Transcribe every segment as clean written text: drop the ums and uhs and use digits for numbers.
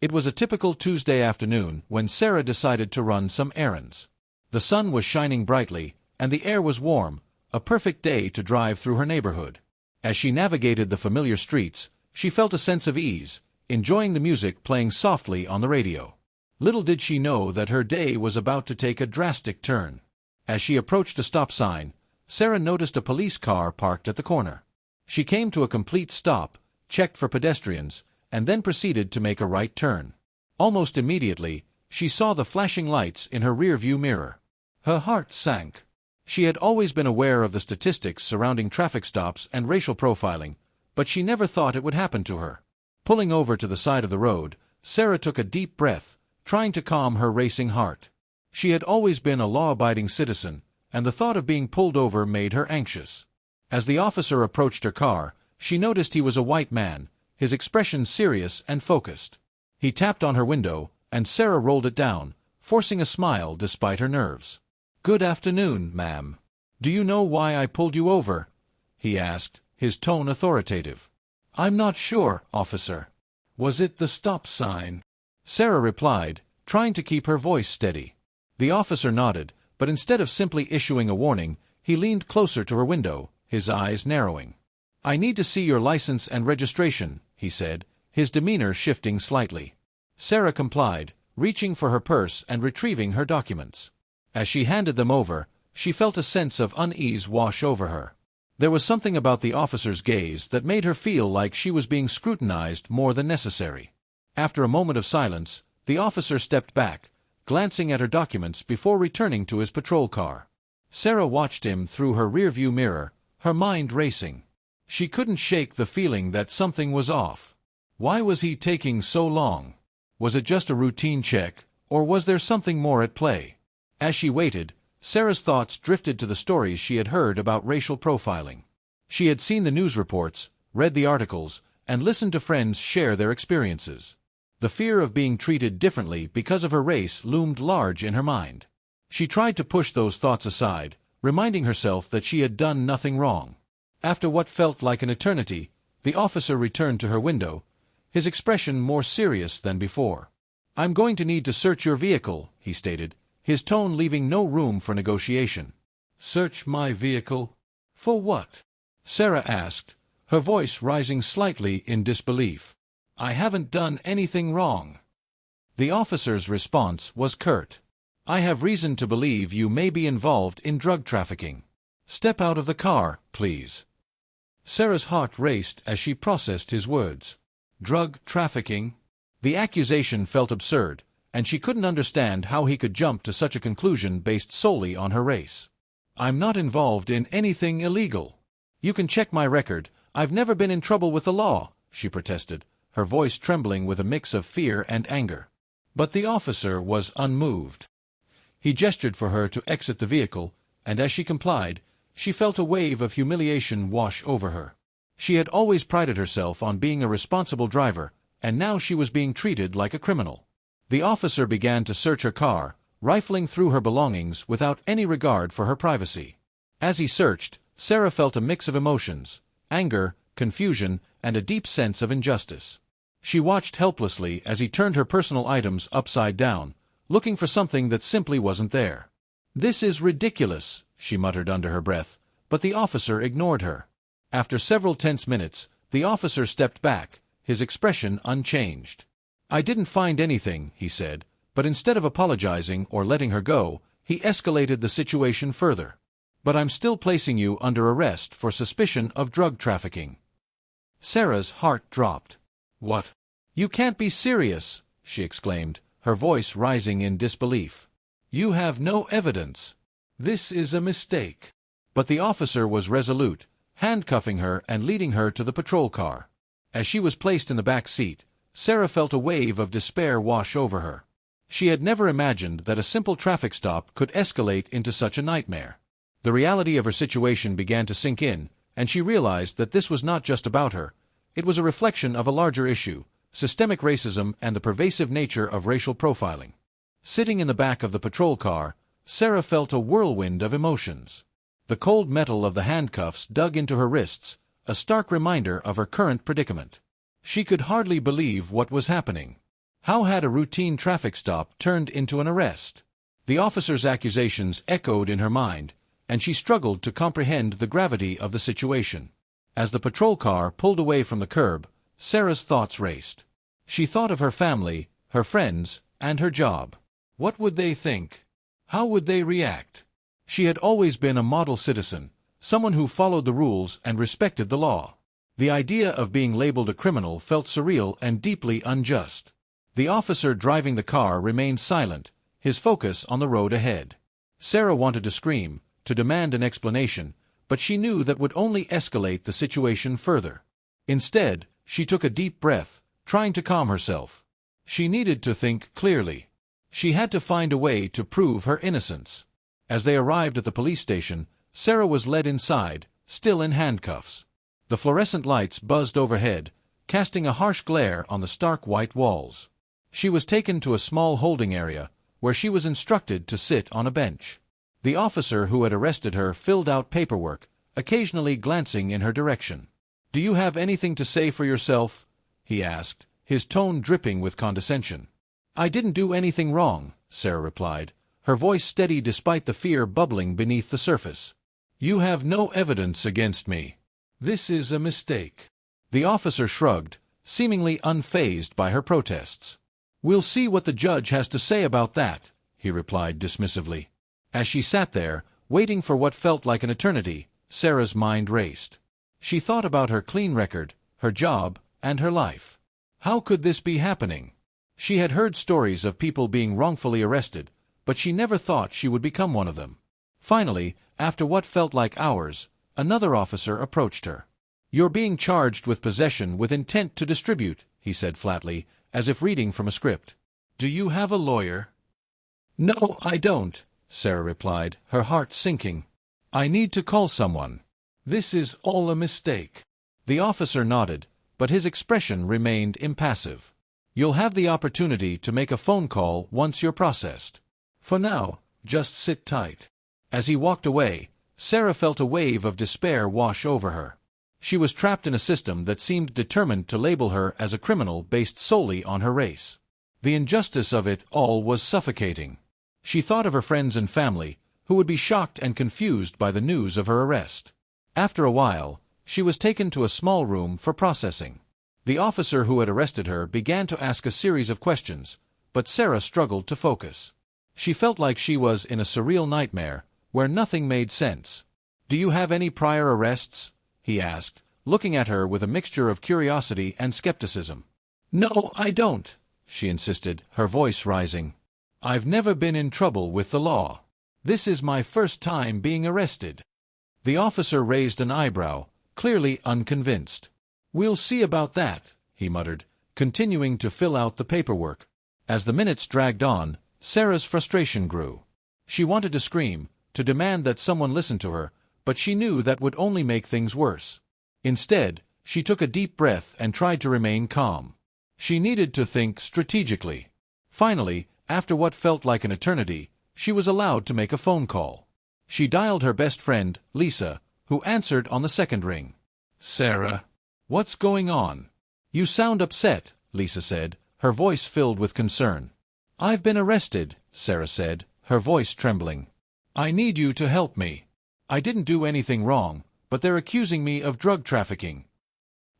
It was a typical Tuesday afternoon when Sarah decided to run some errands. The sun was shining brightly, and the air was warm, a perfect day to drive through her neighborhood. As she navigated the familiar streets, she felt a sense of ease, enjoying the music playing softly on the radio. Little did she know that her day was about to take a drastic turn. As she approached a stop sign, Sarah noticed a police car parked at the corner. She came to a complete stop, checked for pedestrians, and then proceeded to make a right turn. Almost immediately, she saw the flashing lights in her rear-view mirror. Her heart sank. She had always been aware of the statistics surrounding traffic stops and racial profiling, but she never thought it would happen to her. Pulling over to the side of the road, Sarah took a deep breath, trying to calm her racing heart. She had always been a law-abiding citizen, and the thought of being pulled over made her anxious. As the officer approached her car, she noticed he was a white man, his expression serious and focused. He tapped on her window, and Sarah rolled it down, forcing a smile despite her nerves. "Good afternoon, ma'am. Do you know why I pulled you over?" he asked, his tone authoritative. "I'm not sure, officer." "Was it the stop sign?" Sarah replied, trying to keep her voice steady. The officer nodded, but instead of simply issuing a warning, he leaned closer to her window, his eyes narrowing. "I need to see your license and registration," he said, his demeanor shifting slightly. Sarah complied, reaching for her purse and retrieving her documents. As she handed them over, she felt a sense of unease wash over her. There was something about the officer's gaze that made her feel like she was being scrutinized more than necessary. After a moment of silence, the officer stepped back, glancing at her documents before returning to his patrol car. Sarah watched him through her rearview mirror, her mind racing. She couldn't shake the feeling that something was off. Why was he taking so long? Was it just a routine check, or was there something more at play? As she waited, Sarah's thoughts drifted to the stories she had heard about racial profiling. She had seen the news reports, read the articles, and listened to friends share their experiences. The fear of being treated differently because of her race loomed large in her mind. She tried to push those thoughts aside, reminding herself that she had done nothing wrong. After what felt like an eternity, the officer returned to her window, his expression more serious than before. "I'm going to need to search your vehicle," he stated, his tone leaving no room for negotiation. "Search my vehicle? For what?" Sarah asked, her voice rising slightly in disbelief. "I haven't done anything wrong." The officer's response was curt. "I have reason to believe you may be involved in drug trafficking. Step out of the car, please." Sarah's heart raced as she processed his words. Drug trafficking? The accusation felt absurd, and she couldn't understand how he could jump to such a conclusion based solely on her race. "I'm not involved in anything illegal. You can check my record. I've never been in trouble with the law," she protested, her voice trembling with a mix of fear and anger. But the officer was unmoved. He gestured for her to exit the vehicle, and as she complied, she felt a wave of humiliation wash over her. She had always prided herself on being a responsible driver, and now she was being treated like a criminal. The officer began to search her car, rifling through her belongings without any regard for her privacy. As he searched, Sarah felt a mix of emotions: anger, confusion, and a deep sense of injustice. She watched helplessly as he turned her personal items upside down, looking for something that simply wasn't there. "This is ridiculous," she muttered under her breath, but the officer ignored her. After several tense minutes, the officer stepped back, his expression unchanged. "I didn't find anything," he said, but instead of apologizing or letting her go, he escalated the situation further. "But I'm still placing you under arrest for suspicion of drug trafficking." Sarah's heart dropped. "What? You can't be serious," she exclaimed, her voice rising in disbelief. "You have no evidence. This is a mistake." But the officer was resolute, handcuffing her and leading her to the patrol car. As she was placed in the back seat, Sarah felt a wave of despair wash over her. She had never imagined that a simple traffic stop could escalate into such a nightmare. The reality of her situation began to sink in, and she realized that this was not just about her. It was a reflection of a larger issue: systemic racism and the pervasive nature of racial profiling. Sitting in the back of the patrol car, Sarah felt a whirlwind of emotions. The cold metal of the handcuffs dug into her wrists, a stark reminder of her current predicament. She could hardly believe what was happening. How had a routine traffic stop turned into an arrest? The officer's accusations echoed in her mind, and she struggled to comprehend the gravity of the situation. As the patrol car pulled away from the curb, Sarah's thoughts raced. She thought of her family, her friends, and her job. What would they think? How would they react? She had always been a model citizen, someone who followed the rules and respected the law. The idea of being labeled a criminal felt surreal and deeply unjust. The officer driving the car remained silent, his focus on the road ahead. Sarah wanted to scream, to demand an explanation, but she knew that would only escalate the situation further. Instead, she took a deep breath, trying to calm herself. She needed to think clearly. She had to find a way to prove her innocence. As they arrived at the police station, Sarah was led inside, still in handcuffs. The fluorescent lights buzzed overhead, casting a harsh glare on the stark white walls. She was taken to a small holding area, where she was instructed to sit on a bench. The officer who had arrested her filled out paperwork, occasionally glancing in her direction. "Do you have anything to say for yourself?" he asked, his tone dripping with condescension. "I didn't do anything wrong," Sarah replied, her voice steady despite the fear bubbling beneath the surface. "You have no evidence against me. This is a mistake." The officer shrugged, seemingly unfazed by her protests. "We'll see what the judge has to say about that," he replied dismissively. As she sat there, waiting for what felt like an eternity, Sarah's mind raced. She thought about her clean record, her job, and her life. How could this be happening? She had heard stories of people being wrongfully arrested, but she never thought she would become one of them. Finally, after what felt like hours, another officer approached her. "You're being charged with possession with intent to distribute," he said flatly, as if reading from a script. "Do you have a lawyer?" "No, I don't," Sarah replied, her heart sinking. "I need to call someone. This is all a mistake." The officer nodded, but his expression remained impassive. "You'll have the opportunity to make a phone call once you're processed. For now, just sit tight." As he walked away, Sarah felt a wave of despair wash over her. She was trapped in a system that seemed determined to label her as a criminal based solely on her race. The injustice of it all was suffocating. She thought of her friends and family, who would be shocked and confused by the news of her arrest. After a while, she was taken to a small room for processing. The officer who had arrested her began to ask a series of questions, but Sarah struggled to focus. She felt like she was in a surreal nightmare, where nothing made sense. "Do you have any prior arrests?" he asked, looking at her with a mixture of curiosity and skepticism. "No, I don't," she insisted, her voice rising. "I've never been in trouble with the law. This is my first time being arrested." The officer raised an eyebrow, clearly unconvinced. "We'll see about that," he muttered, continuing to fill out the paperwork. As the minutes dragged on, Sarah's frustration grew. She wanted to scream, to demand that someone listen to her, but she knew that would only make things worse. Instead, she took a deep breath and tried to remain calm. She needed to think strategically. Finally, after what felt like an eternity, she was allowed to make a phone call. She dialed her best friend, Lisa, who answered on the second ring. "Sarah, what's going on? You sound upset," Lisa said, her voice filled with concern. "I've been arrested," Sarah said, her voice trembling. "I need you to help me. I didn't do anything wrong, but they're accusing me of drug trafficking."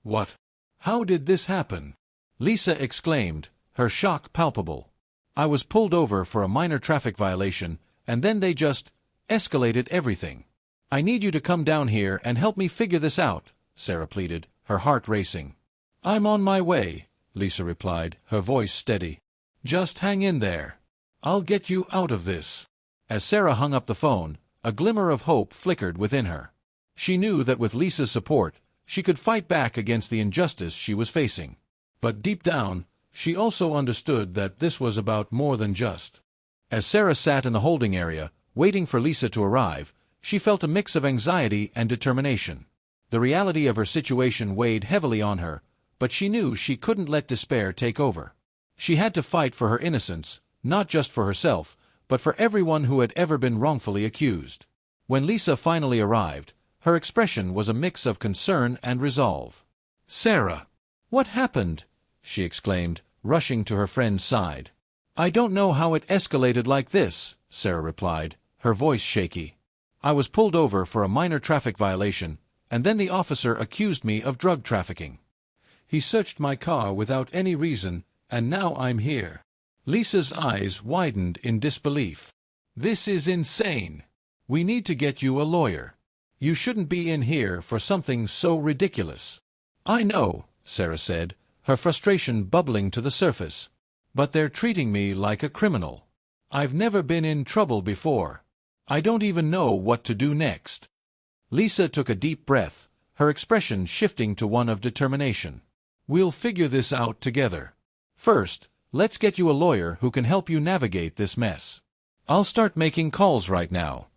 "What? How did this happen?" Lisa exclaimed, her shock palpable. "I was pulled over for a minor traffic violation, and then they just escalated everything. I need you to come down here and help me figure this out," Sarah pleaded, her heart racing. "I'm on my way," Lisa replied, her voice steady. "Just hang in there. I'll get you out of this." As Sarah hung up the phone, a glimmer of hope flickered within her. She knew that with Lisa's support, she could fight back against the injustice she was facing. But deep down, she also understood that this was about more than just. As Sarah sat in the holding area, waiting for Lisa to arrive, she felt a mix of anxiety and determination. The reality of her situation weighed heavily on her, but she knew she couldn't let despair take over. She had to fight for her innocence, not just for herself, but for everyone who had ever been wrongfully accused. When Lisa finally arrived, her expression was a mix of concern and resolve. "Sarah! What happened?" she exclaimed, rushing to her friend's side. "I don't know how it escalated like this," Sarah replied, her voice shaky. "I was pulled over for a minor traffic violation, and then the officer accused me of drug trafficking. He searched my car without any reason, and now I'm here." Lisa's eyes widened in disbelief. "This is insane. We need to get you a lawyer. You shouldn't be in here for something so ridiculous." "I know," Sarah said, her frustration bubbling to the surface. "But they're treating me like a criminal. I've never been in trouble before. I don't even know what to do next." Lisa took a deep breath, her expression shifting to one of determination. "We'll figure this out together. First, let's get you a lawyer who can help you navigate this mess. I'll start making calls right now."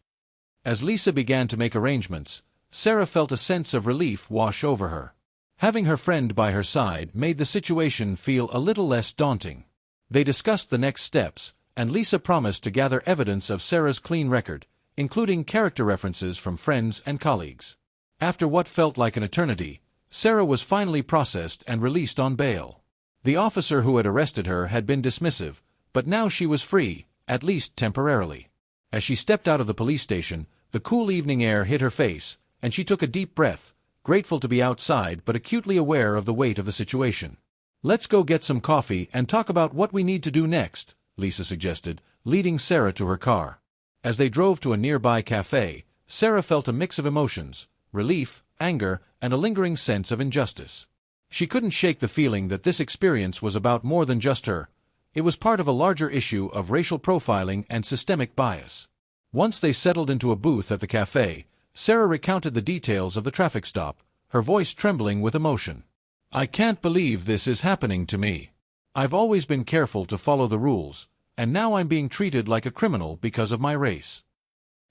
As Lisa began to make arrangements, Sarah felt a sense of relief wash over her. Having her friend by her side made the situation feel a little less daunting. They discussed the next steps, and Lisa promised to gather evidence of Sarah's clean record, including character references from friends and colleagues. After what felt like an eternity, Sarah was finally processed and released on bail. The officer who had arrested her had been dismissive, but now she was free, at least temporarily. As she stepped out of the police station, the cool evening air hit her face, and she took a deep breath, grateful to be outside but acutely aware of the weight of the situation. "Let's go get some coffee and talk about what we need to do next," Lisa suggested, leading Sarah to her car. As they drove to a nearby cafe, Sarah felt a mix of emotions: relief, anger, and a lingering sense of injustice. She couldn't shake the feeling that this experience was about more than just her. It was part of a larger issue of racial profiling and systemic bias. Once they settled into a booth at the cafe, Sarah recounted the details of the traffic stop, her voice trembling with emotion. "I can't believe this is happening to me. I've always been careful to follow the rules, and now I'm being treated like a criminal because of my race."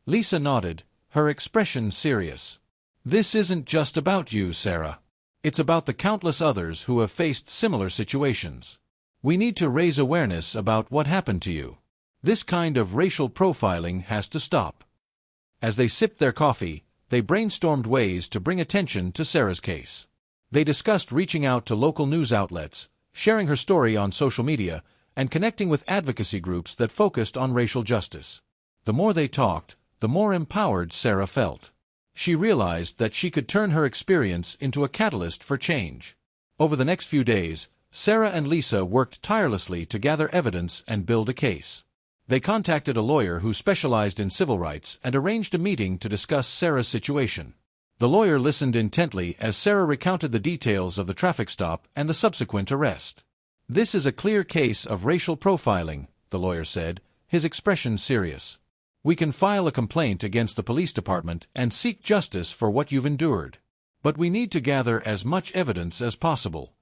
Lisa nodded, her expression serious. "This isn't just about you, Sarah. It's about the countless others who have faced similar situations. We need to raise awareness about what happened to you. This kind of racial profiling has to stop." As they sipped their coffee, they brainstormed ways to bring attention to Sarah's case. They discussed reaching out to local news outlets, sharing her story on social media, and connecting with advocacy groups that focused on racial justice. The more they talked, the more empowered Sarah felt. She realized that she could turn her experience into a catalyst for change. Over the next few days, Sarah and Lisa worked tirelessly to gather evidence and build a case. They contacted a lawyer who specialized in civil rights and arranged a meeting to discuss Sarah's situation. The lawyer listened intently as Sarah recounted the details of the traffic stop and the subsequent arrest. "This is a clear case of racial profiling," the lawyer said, his expression serious. "We can file a complaint against the police department and seek justice for what you've endured. But we need to gather as much evidence as possible."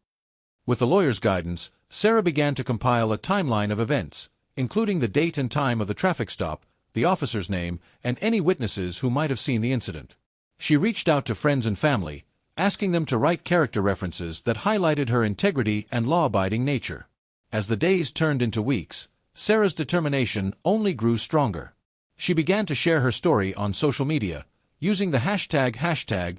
With the lawyer's guidance, Sarah began to compile a timeline of events, including the date and time of the traffic stop, the officer's name, and any witnesses who might have seen the incident. She reached out to friends and family, asking them to write character references that highlighted her integrity and law-abiding nature. As the days turned into weeks, Sarah's determination only grew stronger. She began to share her story on social media, using the hashtag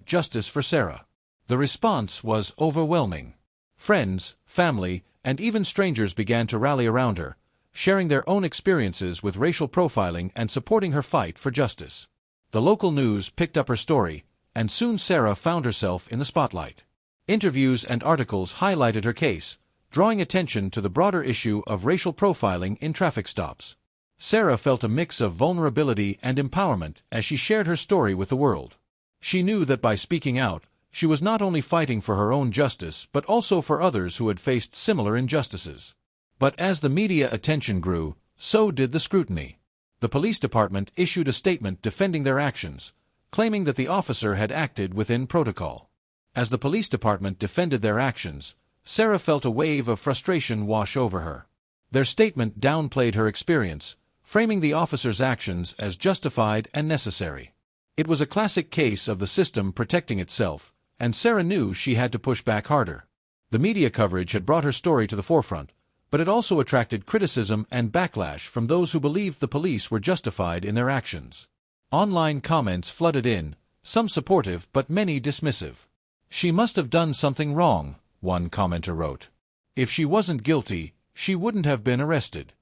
#JusticeForSarah. The response was overwhelming. Friends, family, and even strangers began to rally around her, sharing their own experiences with racial profiling and supporting her fight for justice. The local news picked up her story, and soon Sarah found herself in the spotlight. Interviews and articles highlighted her case, drawing attention to the broader issue of racial profiling in traffic stops. Sarah felt a mix of vulnerability and empowerment as she shared her story with the world. She knew that by speaking out, she was not only fighting for her own justice but also for others who had faced similar injustices. But as the media attention grew, so did the scrutiny. The police department issued a statement defending their actions, claiming that the officer had acted within protocol. As the police department defended their actions, Sarah felt a wave of frustration wash over her. Their statement downplayed her experience, framing the officer's actions as justified and necessary. It was a classic case of the system protecting itself, and Sarah knew she had to push back harder. The media coverage had brought her story to the forefront, but it also attracted criticism and backlash from those who believed the police were justified in their actions. Online comments flooded in, some supportive but many dismissive. "She must have done something wrong," one commenter wrote. If she wasn't guilty, she wouldn't have been arrested.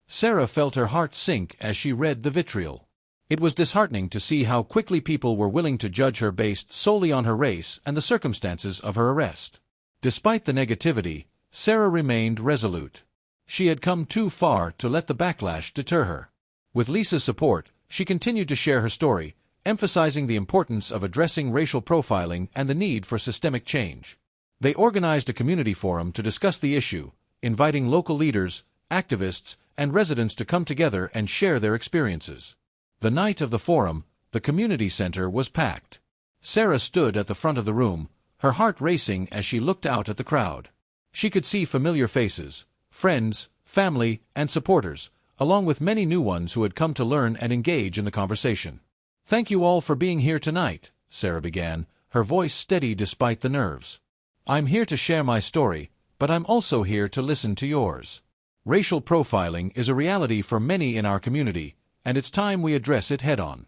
Sarah felt her heart sink as she read the vitriol. It was disheartening to see how quickly people were willing to judge her based solely on her race and the circumstances of her arrest. Despite the negativity, Sarah remained resolute. She had come too far to let the backlash deter her. With Lisa's support, she continued to share her story, emphasizing the importance of addressing racial profiling and the need for systemic change. They organized a community forum to discuss the issue, inviting local leaders, activists, and residents to come together and share their experiences. The night of the forum, the community center was packed. Sarah stood at the front of the room, her heart racing as she looked out at the crowd. She could see familiar faces, friends, family, and supporters, along with many new ones who had come to learn and engage in the conversation. "Thank you all for being here tonight," Sarah began, her voice steady despite the nerves. "I'm here to share my story, but I'm also here to listen to yours. Racial profiling is a reality for many in our community, and it's time we address it head-on."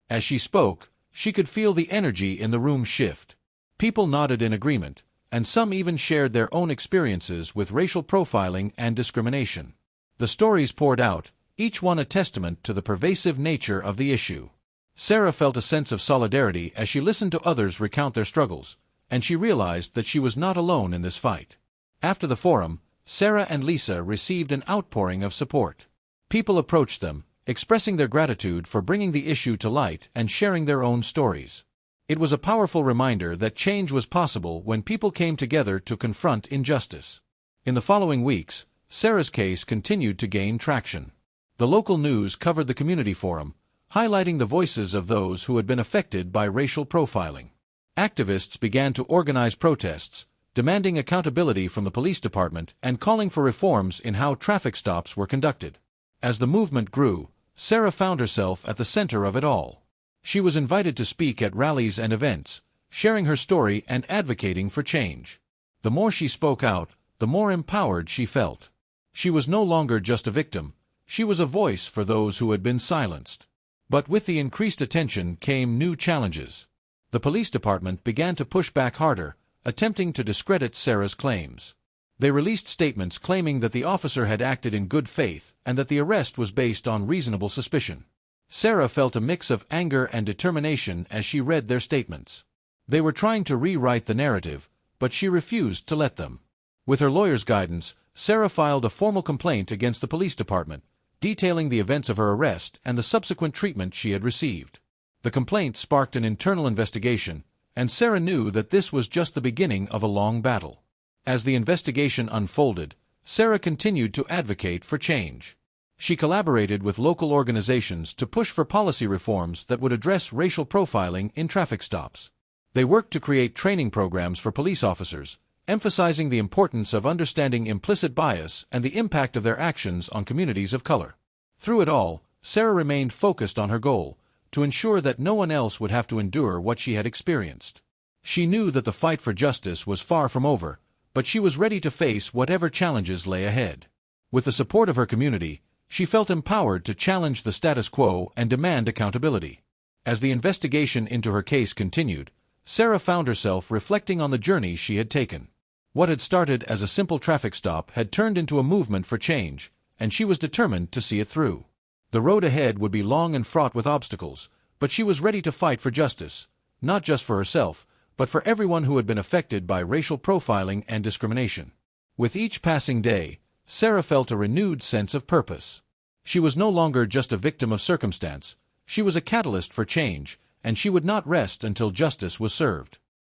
As she spoke, she could feel the energy in the room shift. People nodded in agreement, and some even shared their own experiences with racial profiling and discrimination. The stories poured out, each one a testament to the pervasive nature of the issue. Sarah felt a sense of solidarity as she listened to others recount their struggles, and she realized that she was not alone in this fight. After the forum, Sarah and Lisa received an outpouring of support. People approached them, expressing their gratitude for bringing the issue to light and sharing their own stories. It was a powerful reminder that change was possible when people came together to confront injustice. In the following weeks, Sarah's case continued to gain traction. The local news covered the community forum, highlighting the voices of those who had been affected by racial profiling. Activists began to organize protests, demanding accountability from the police department and calling for reforms in how traffic stops were conducted. As the movement grew, Sarah found herself at the center of it all. She was invited to speak at rallies and events, sharing her story and advocating for change. The more she spoke out, the more empowered she felt. She was no longer just a victim, she was a voice for those who had been silenced. But with the increased attention came new challenges. The police department began to push back harder, attempting to discredit Sarah's claims. They released statements claiming that the officer had acted in good faith and that the arrest was based on reasonable suspicion. Sarah felt a mix of anger and determination as she read their statements. They were trying to rewrite the narrative, but she refused to let them. With her lawyer's guidance, Sarah filed a formal complaint against the police department, detailing the events of her arrest and the subsequent treatment she had received. The complaint sparked an internal investigation, and Sarah knew that this was just the beginning of a long battle. As the investigation unfolded, Sarah continued to advocate for change. She collaborated with local organizations to push for policy reforms that would address racial profiling in traffic stops. They worked to create training programs for police officers, emphasizing the importance of understanding implicit bias and the impact of their actions on communities of color. Through it all, Sarah remained focused on her goal, to ensure that no one else would have to endure what she had experienced. She knew that the fight for justice was far from over, but she was ready to face whatever challenges lay ahead. With the support of her community, she felt empowered to challenge the status quo and demand accountability. As the investigation into her case continued, Sarah found herself reflecting on the journey she had taken. What had started as a simple traffic stop had turned into a movement for change, and she was determined to see it through. The road ahead would be long and fraught with obstacles, but she was ready to fight for justice, not just for herself, but for everyone who had been affected by racial profiling and discrimination. With each passing day, Sarah felt a renewed sense of purpose. She was no longer just a victim of circumstance, she was a catalyst for change, and she would not rest until justice was served.